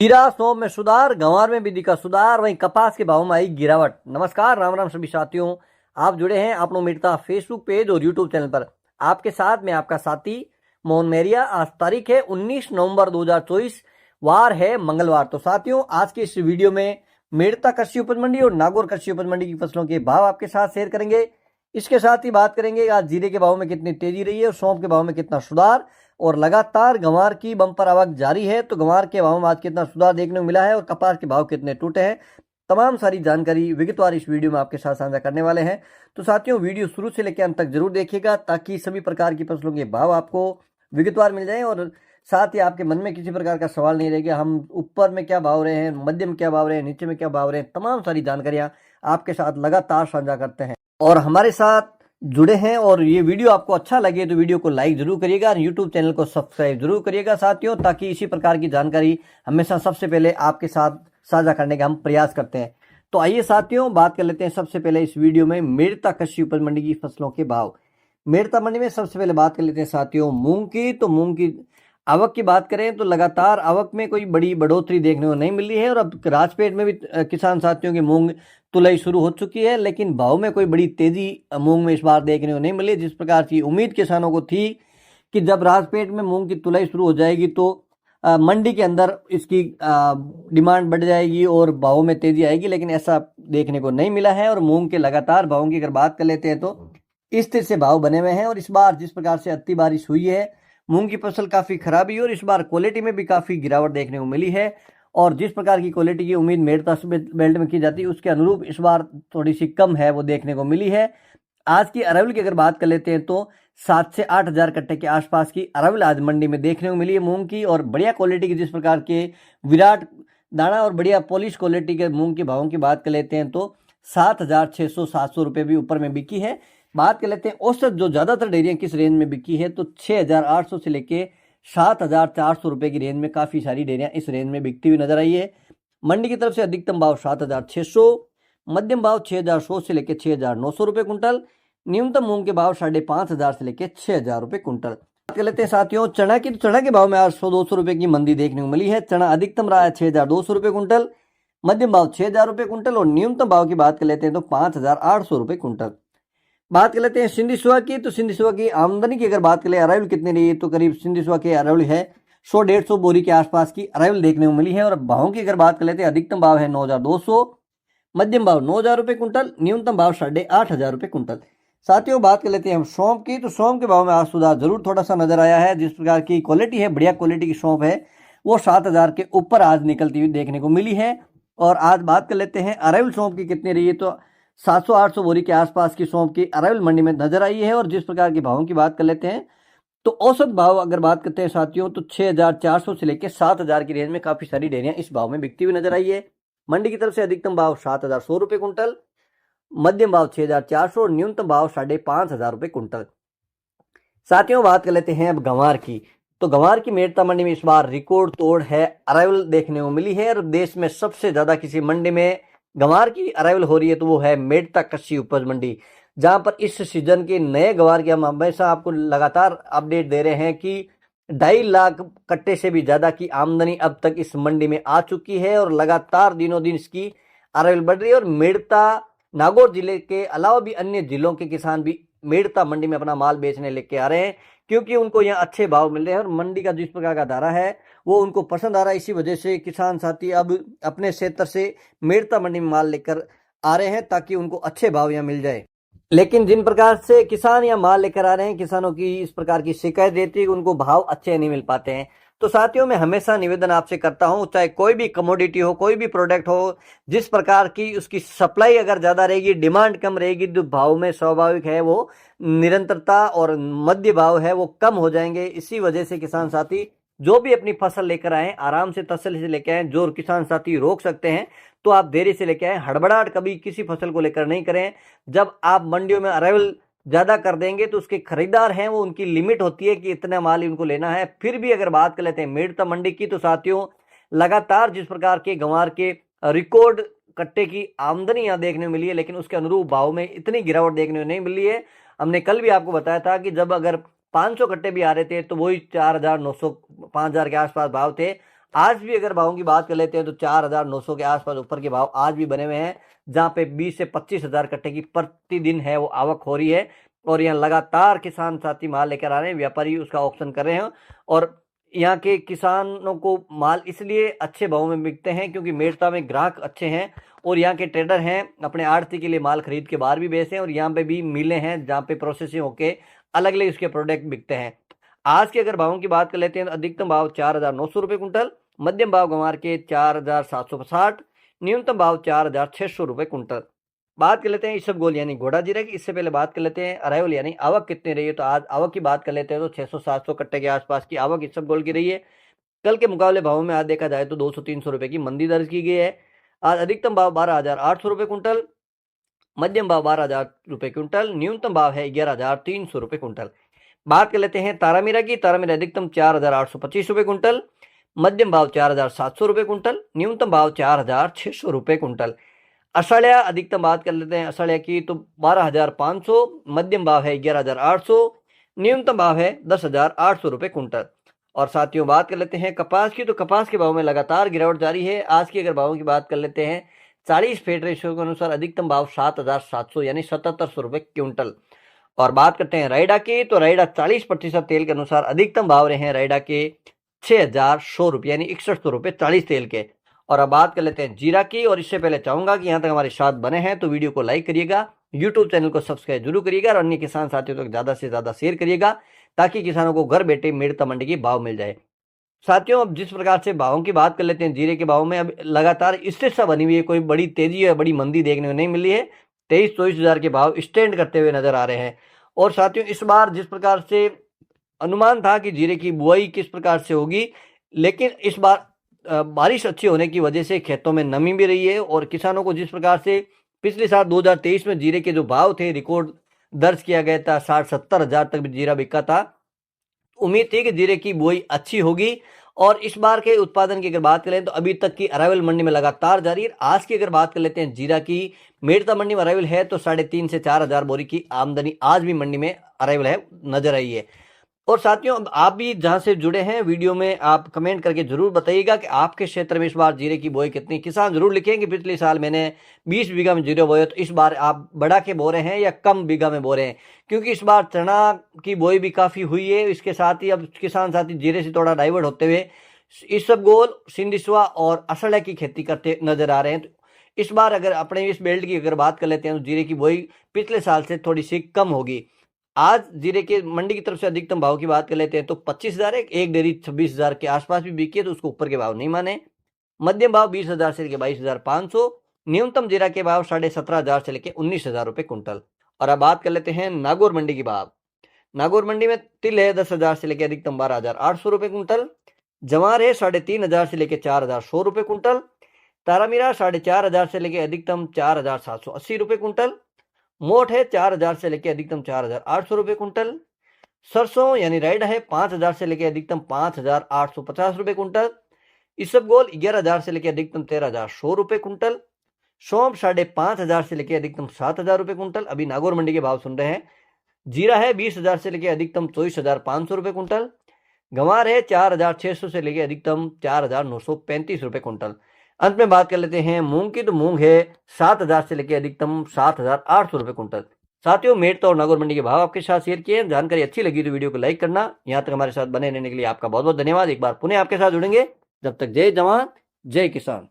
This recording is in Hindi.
हीरा सौंफ में सुधार, गंवार में भी दिखा सुधार, वहीं कपास के भाव में आई गिरावट। नमस्कार, राम राम सभी साथियों। आप जुड़े हैं आपनो मित्रता फेसबुक पेज और यूट्यूब चैनल पर। आपके साथ में आपका साथी मोहन मेरिया। आज तारीख है 19 नवंबर 2024, वार है मंगलवार। तो साथियों, आज के इस वीडियो में मेड़ता कृषि उपज मंडी और नागौर कृषि उपज मंडी की फसलों के भाव आपके साथ शेयर करेंगे। इसके साथ ही बात करेंगे आज जीरे के भाव में कितनी तेजी रही है और सौंफ के भाव में कितना सुधार, और लगातार गंवार की बंपर आवक जारी है। तो गंवार के भाव में आज कितना सुधार देखने को मिला है और कपास के भाव कितने टूटे हैं, तमाम सारी जानकारी विगतवार इस वीडियो में आपके साथ साझा करने वाले हैं। तो साथियों, वीडियो शुरू से लेकर अंत तक जरूर देखिएगा ताकि सभी प्रकार की फसलों के भाव आपको विगतवार मिल जाए और साथ ही आपके मन में किसी प्रकार का सवाल नहीं रहेगा हम ऊपर में क्या भाव रहे हैं, मध्य में क्या भाव रहे हैं, नीचे में क्या भाव रहे हैं। तमाम सारी जानकारियां आपके साथ लगातार साझा करते हैं और हमारे साथ जुड़े हैं। और ये वीडियो आपको अच्छा लगे तो वीडियो को लाइक जरूर करिएगा, यूट्यूब चैनल को सब्सक्राइब जरूर करिएगा साथियों, ताकि इसी प्रकार की जानकारी हमेशा सबसे पहले आपके साथ साझा करने का हम प्रयास करते हैं। तो आइए साथियों, बात कर लेते हैं सबसे पहले इस वीडियो में मेड़ता कृषि उपज मंडी की फसलों के भाव। मेड़ता मंडी में सबसे पहले बात कर लेते हैं साथियों मूंग की। तो मूंग की आवक की बात करें तो लगातार आवक में कोई बड़ी बढ़ोतरी देखने को नहीं मिली है और अब राजपेट में भी किसान साथियों की मूंग तुलाई शुरू हो चुकी है, लेकिन भाव में कोई बड़ी तेजी मूंग में इस बार देखने को नहीं मिली। जिस प्रकार की उम्मीद किसानों को थी कि जब राजपेट में मूंग की तुलाई शुरू हो जाएगी तो मंडी के अंदर इसकी डिमांड बढ़ जाएगी और भाव में तेजी आएगी, लेकिन ऐसा देखने को नहीं मिला है। और मूंग के लगातार भावों की अगर बात कर लेते हैं तो इस तरह से भाव बने हुए हैं। और इस बार जिस प्रकार से अति बारिश हुई है, मूंग की फसल काफी खराब हुई और इस बार क्वालिटी में भी काफी गिरावट देखने को मिली है। और जिस प्रकार की क्वालिटी की उम्मीद मेड़ता बेल्ट में की जाती है उसके अनुरूप इस बार थोड़ी सी कम है वो देखने को मिली है। आज की अरावल की अगर बात कर लेते हैं तो 7 से 8 हजार कट्टे के आसपास की अरावल आज मंडी में देखने को मिली है मूंग की। और बढ़िया क्वालिटी की जिस प्रकार के विराट दाना और बढ़िया पॉलिश क्वालिटी के मूंग के भावों की बात कर लेते हैं तो 7,600-700 रुपये भी ऊपर में बिकी है। बात कर लेते हैं औसत जो ज्यादातर डेयरियां किस रेंज में बिकी है तो 6,800 से लेके 7,400 रुपए की रेंज में काफी सारी डेयरियां इस रेंज में बिकती हुई नजर आई है। मंडी की तरफ से अधिकतम भाव 7,600, मध्यम भाव 6,100 से लेकर 6,900 रुपए कुंटल, न्यूनतम मूंग के भाव 5,500 से लेकर 6,000 रुपए कुंटल। बात कर लेते हैं साथियों चना की। चना के भाव में आज 100-200 रुपए की मंदी देखने को मिली है। चना अधिकतम रहा है 6,200 रुपए कुंटल, मध्यम भाव 6,000 रुपए कुंटल और न्यूनतम भाव की बात कर लेते हैं तो 5,800 रुपए कुंटल। बात कर लेते हैं सिंधी सुहा की। तो सिंधी सुहा की आमदनी की अगर बात करें अरावल कितनी रही है तो करीब सिंधी सुहा की अरावल है 100-150 बोरी के आसपास की अरावल देखने को मिली है। और भावों की अगर बात कर लेते हैं अधिकतम भाव है 9,200, मध्यम भाव 9,000 रुपए कुंटल, न्यूनतम भाव 8,500 रुपए कुंटल। साथियों, बात कर लेते हैं हम सौंफ की। तो सौंफ के भाव में आज सुधार जरूर थोड़ा सा नजर आया है। जिस प्रकार की क्वालिटी है, बढ़िया क्वालिटी की सौंफ है, वो 7,000 के ऊपर आज निकलती हुई देखने को मिली है। और आज बात कर लेते हैं अरावल सौंफ की कितनी रही है तो 700-800 बोरी के आसपास की सौंफ की अरावल मंडी में नजर आई है। और जिस प्रकार के भावों की बात कर लेते हैं तो औसत भाव अगर बात करते हैं साथियों तो 6,400 से लेकर 7,000 की रेंज में काफी सारी डेयरियां इस भाव में बिकती हुई नजर आई है। मंडी की तरफ से अधिकतम भाव 7,100 रुपए कुंटल, मध्यम भाव 6,400 और न्यूनतम भाव 5,500 रुपए कुंटल। साथियों, बात कर लेते हैं अब गंवार की। तो गंवार की मेड़ता मंडी में इस बार रिकॉर्ड तोड़ है अरावल देखने को मिली है। और देश में सबसे ज्यादा किसी मंडी में गंवार की अरावल हो रही है तो वो है मेड़ता कृषि उपज मंडी, जहां पर इस सीजन के नए गंवार की हम हमेशा आपको लगातार अपडेट दे रहे हैं कि 2.5 लाख कट्टे से भी ज्यादा की आमदनी अब तक इस मंडी में आ चुकी है। और लगातार दिनों दिन इसकी अरावल बढ़ रही है। और मेड़ता नागौर जिले के अलावा भी अन्य जिलों के किसान भी मेड़ता मंडी में अपना माल बेचने लेके आ रहे हैं, क्योंकि उनको यहाँ अच्छे भाव मिल रहे हैं और मंडी का जिस प्रकार का धारा है वो उनको पसंद आ रहा है। इसी वजह से किसान साथी अब अपने क्षेत्र से मेड़ता मंडी में माल लेकर आ रहे हैं ताकि उनको अच्छे भाव यहाँ मिल जाए। लेकिन जिन प्रकार से किसान यहाँ माल लेकर आ रहे हैं, किसानों की इस प्रकार की शिकायत रहती है कि उनको भाव अच्छे नहीं मिल पाते हैं। तो साथियों, मैं हमेशा निवेदन आपसे करता हूं, चाहे कोई भी कमोडिटी हो, कोई भी प्रोडक्ट हो, जिस प्रकार की उसकी सप्लाई अगर ज्यादा रहेगी, डिमांड कम रहेगी, तो भाव में स्वाभाविक है वो निरंतरता और मध्य भाव है वो कम हो जाएंगे। इसी वजह से किसान साथी जो भी अपनी फसल लेकर आए आराम से तसल्ली से लेकर आए। जो किसान साथी रोक सकते हैं तो आप देरी से लेकर आए, हड़बड़ाहट कभी किसी फसल को लेकर नहीं करें। जब आप मंडियों में अरावल ज्यादा कर देंगे तो उसके खरीदार हैं वो उनकी लिमिट होती है कि इतना माल उनको लेना है। फिर भी अगर बात कर लेते हैं मेड़ता मंडी की तो साथियों, लगातार जिस प्रकार के गंवार के रिकॉर्ड कट्टे की आमदनी यहाँ देखने को मिली है, लेकिन उसके अनुरूप भाव में इतनी गिरावट देखने को नहीं मिली है। हमने कल भी आपको बताया था कि जब अगर 500 कट्टे भी आ रहे थे तो वही 4,900 5,000 के आसपास भाव थे। आज भी अगर भावों की बात कर लेते हैं तो 4,900 के आसपास ऊपर के भाव आज भी बने हुए हैं, जहां पे 20 से 25,000 कट्टे की प्रतिदिन है वो आवक हो रही है। और यहाँ लगातार किसान साथी माल लेकर आ रहे हैं, व्यापारी उसका ऑक्शन कर रहे हैं। और यहाँ के किसानों को माल इसलिए अच्छे भाव में बिकते हैं क्योंकि मेड़ता में ग्राहक अच्छे हैं और यहाँ के ट्रेडर हैं अपने आड़ती के लिए माल खरीद के बाहर भी बेचते हैं। और यहाँ पे भी मिलें हैं जहाँ पे प्रोसेसिंग होके अलग अलग उसके प्रोडक्ट बिकते हैं। आज के अगर भावों की बात कर लेते हैं तो अधिकतम भाव 4,900 रुपये कुंटल, मध्यम भाव गंवार के 4,760, न्यूनतम भाव 4,600 रुपये कुंटल। बात कर लेते हैं इसबगोल यानी घोड़ा जीरा की। इससे पहले बात कर लेते हैं अराइवल यानी आवक कितनी रही है। तो आज आवक की बात कर लेते हैं तो 600-700 कट्टे के आसपास की आवक इसबगोल की रही है। कल के मुकाबले भावों में आज देखा जाए तो 200-300 रुपये की मंदी दर्ज की गई है। आज अधिकतम भाव 12,800 रुपये कुंटल, मध्यम भाव 12,000 रुपये कुंटल, न्यूनतम भाव है 11,300 रुपये कुंटल। बात कर लेते हैं तारामीरा की। तारामीरा अधिकतम 4,825 रुपये कुंटल, मध्यम भाव 4,700 रुपये कुंटल, न्यूनतम भाव 4,600 रुपये कुंटल। असड़िया अधिकतम बात कर लेते हैं असड़िया की तो 12,500, मध्यम भाव है 11,800, न्यूनतम भाव है 10,800 रुपये कुंटल। और साथियों बात कर लेते हैं कपास की। तो कपास के भाव में लगातार गिरावट जारी है। आज की अगर भावों की बात कर लेते हैं 40 फेड रेशियो के अनुसार अधिकतम भाव 7,700 यानी 7,700 रुपये क्विंटल। और बात करते हैं रायडा की। तो रायडा 40% तेल के अनुसार अधिकतम भाव रहे हैं रायडा के 6,100 रुपये यानी 6100 रुपये 40 तेल के। और अब बात कर लेते हैं जीरा की। और इससे पहले चाहूंगा कि यहाँ तक हमारे साथ बने हैं तो वीडियो को लाइक करिएगा, यूट्यूब चैनल को सब्सक्राइब जरूर करिएगा और अन्य किसान साथियों तक ज्यादा से ज्यादा शेयर करिएगा ताकि किसानों को घर बैठे मेड़ता मंडी की भाव मिल जाए। साथियों अब जिस प्रकार से भावों की बात कर लेते हैं जीरे के भाव में अब लगातार स्थिरता बनी हुई है, कोई बड़ी तेजी या बड़ी मंदी देखने को नहीं मिली है। 23-24 हजार के भाव स्टैंड करते हुए नजर आ रहे हैं। और साथियों इस बार जिस प्रकार से अनुमान था कि जीरे की बुआई किस प्रकार से होगी, लेकिन इस बार बारिश अच्छी होने की वजह से खेतों में नमी भी रही है। और किसानों को जिस प्रकार से पिछले साल 2023 में जीरे के जो भाव थे रिकॉर्ड दर्ज किया गया था, 60-70 हजार तक भी जीरा बिका था। उम्मीद थी कि जीरे की बुआई अच्छी होगी। और इस बार के उत्पादन की अगर बात करें तो अभी तक की अराइवल मंडी में लगातार जारी है। आज की अगर बात कर लेते हैं जीरा की, मेड़ता मंडी में अराइवल है तो 3,500 से 4,000 बोरी की आमदनी आज भी मंडी में अराइवल है नजर आई है। और साथियों आप भी जहां से जुड़े हैं वीडियो में आप कमेंट करके जरूर बताइएगा कि आपके क्षेत्र में इस बार जीरे की बुआई कितनी। किसान जरूर लिखें कि पिछले साल मैंने 20 बीघा में जीरे बोए तो इस बार आप बढ़ा के बो रहे हैं या कम बीघा में बो रहे हैं, क्योंकि इस बार चना की बुआई भी काफी हुई है। इसके साथ ही अब किसान साथी जीरे से थोड़ा डाइवर्ट होते हुए इसबगोल, सिंधिसुआ और असड़ा की खेती करते नजर आ रहे हैं। तो इस बार अगर अपने इस बेल्ट की अगर बात कर लेते हैं तो जीरे की बुआई पिछले साल से थोड़ी सी कम होगी। आज जीरे के मंडी की तरफ से अधिकतम भाव की बात कर लेते हैं तो 25,000 है, एक डेयरी 26,000 के आसपास भी बिकी है तो उसको ऊपर के भाव नहीं माने। मध्यम भाव 20,000 से लेकर 22,500, न्यूनतम जीरा के भाव 17,500 से लेकर 19,000 रुपये कुंटल। और अब बात कर लेते हैं नागौर मंडी की भाव। नागौर मंडी में तिल है 10,000 से लेकर अधिकतम 12,800 रुपये कुंटल, जवार है 3,500 से लेकर 4,100 रुपये कुंटल, तारामीरा 4,500 से लेकर अधिकतम 4,780 रुपये कुंटल, मोठ है 4,000 से लेकर अधिकतम 4,800 रुपये कुंटल, सरसों यानी राइड है 5,000 से लेकर अधिकतम 5,850 रुपये कुंटल, इसबगोल 11,000 से लेकर अधिकतम 13,100 रुपये कुंटल, सौंफ 5,500 से लेकर अधिकतम 7,000 रुपये कुंटल। अभी नागौर मंडी के भाव सुन रहे हैं। जीरा है 20,000 से लेकर अधिकतम 24,500 रुपये कुंटल, गंवार है 4,600 से लेकर अधिकतम 4,935 रुपये कुंटल। अंत में बात कर लेते हैं मूंग की। तो मूंग है 7,000 से लेकर अधिकतम 7,800 रुपये कुंटल। साथियों मेड़ता और नागौर मंडी के भाव आपके साथ शेयर किए। जानकारी अच्छी लगी तो वीडियो को लाइक करना। यहाँ तक हमारे साथ बने रहने के लिए आपका बहुत बहुत धन्यवाद। एक बार पुनः आपके साथ जुड़ेंगे। जब तक जय जवान जय किसान।